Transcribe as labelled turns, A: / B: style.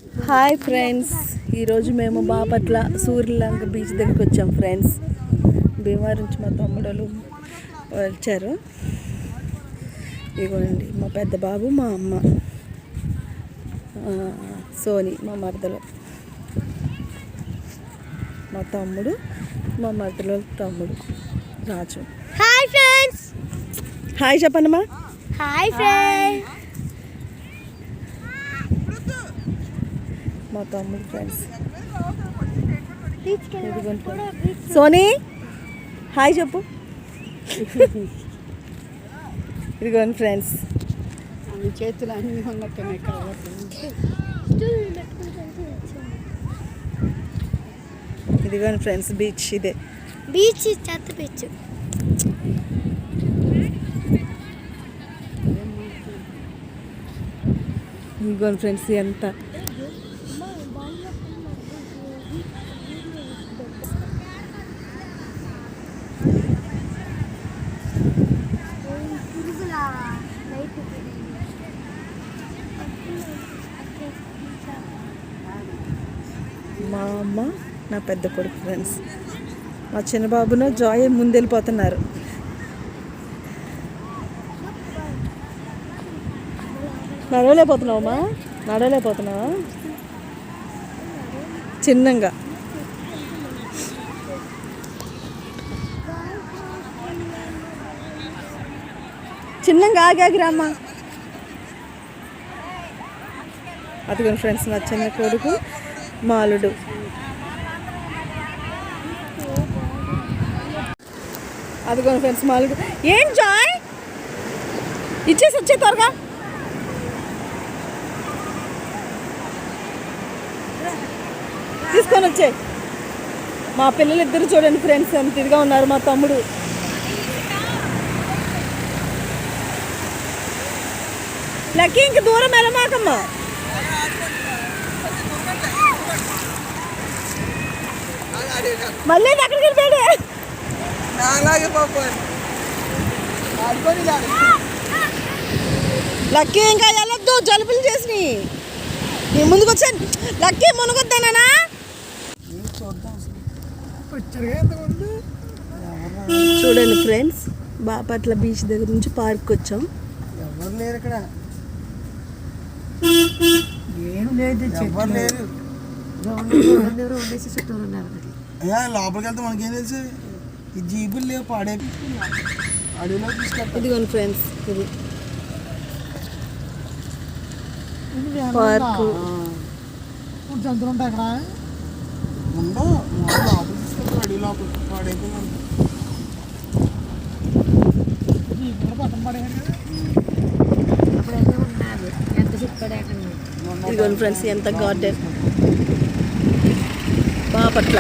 A: Hi friends, ఈరోజు మేము Bapatla Suryalanka beach దగ్గరికి వచ్చాం ఫ్రెండ్స్. భీమవరం నుంచి మా తమ్ముడు వచ్చారు. ఇదిగోండి మా పెద్ద బాబు, మా అమ్మ సోని, మా మరదలు, మా తమ్ముడు, మా మరదలు తమ్ముడు రాజు.
B: Hi friends.
A: హాయ్ చెప్పండమ్మా.
B: Hi friends.
A: మా తమ్ముడు ఫ్రెండ్స్. సోనీ హాయ్ చెప్పు. ఇదిగోండి ఫ్రెండ్స్.
C: చేతులు అన్నీ ఉన్నట్టున్నాయి.
A: ఇదిగోండి ఫ్రెండ్స్ బీచ్. ఇదే
B: బీచ్, చెత్త బీచ్.
A: ఇదిగోండి ఫ్రెండ్స్ ఎంత మా అమ్మ, నా పెద్ద కొడుకు ఫ్రెండ్స్. మా చిన్నబాబును జాయ్ ముందెళ్ళిపోతున్నారు. నడవలేకపోతున్నావమ్మా? నడవలేకపోతున్నావా? చిన్నంగా చిన్నంగా ఆగాగిరామ్మా. అదిగోండి ఫ్రెండ్స్ నా చిన్న కొడుకు మాలుడు. అదిగోండి ఫ్రెండ్స్ మాలుడు. ఏం జాయ్ ఇచ్చేసి వచ్చే త్వరగా. తీసుకొని వచ్చే. మా పిల్లలు ఇద్దరు చూడండి ఫ్రెండ్స్ ఎంత ఇదిగా ఉన్నారు. మా తమ్ముడు లక్కీ ఇంక దూరం వెళ్ళమాకమ్మా. మళ్ళీ అక్కడికి వెళ్ళిపోయాడు. లక్కీ ఇంకా వెళ్ళొద్దు, జలుబులు చేసినాయి. నీ ముందుకు వచ్చాను. లక్కీ మునగొద్దానా? చూడండి ఫ్రెండ్స్, బాపట్ల బీచ్ దగ్గర నుంచి పార్క్ వచ్చాం.
C: ఎవరు లేరు ఇక్కడ, ఏం లేదు. లోపలికి వెళ్తే మనకేం తెలుసు. ఈ జీబులు లేవు, పాడే అడవిలో తీసుకెళ్తా.
A: ఇదిగోండి ఫ్రెండ్స్, ఇది పార్క్.
C: జంతువులు ఉంటాయి అక్కడ. ఉండవు, లోపలికి తీసుకెళ్తారు. అడవి లోపల పాడైపోయింది. జీబులు పట్టం పడేయాలి కదా.
A: ఇదిగోండి ఫ్రెండ్స్ ఎంత గార్డెన్ బాపట్ల.